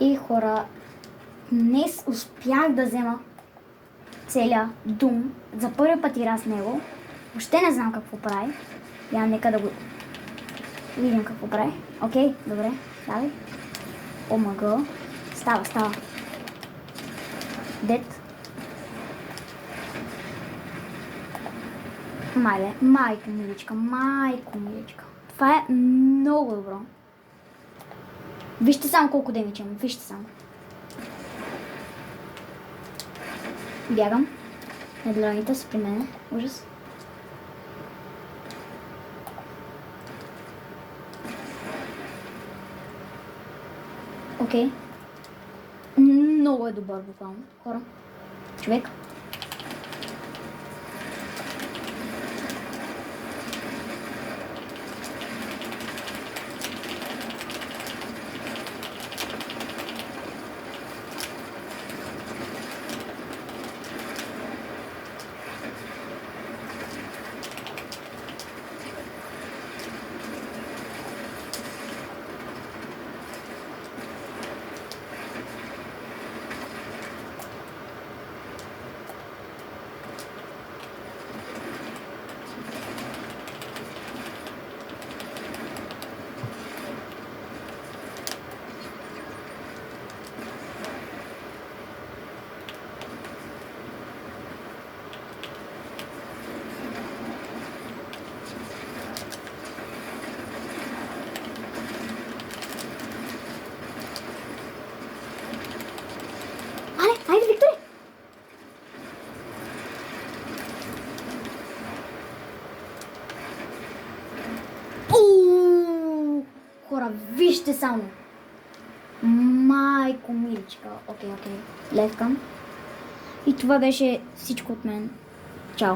И хора, днес успях да взема целия Дум. За първи път игра с него. Въобще не знам какво прави. Я нека да го видим какво прави. Окей, добре, давай. Омага. Става. Дет. Майко миличка. Това е много добро. Вижте само колко демидж имам. Вижте само. Бягам. Недолоните са при мене. Ужас. Окей. Много е добър буквално. Хора. Човек. Хайде, Виктория! Хора, вижте само! Майко миличка. Окей. Левкам. И това беше всичко от мен. Чао!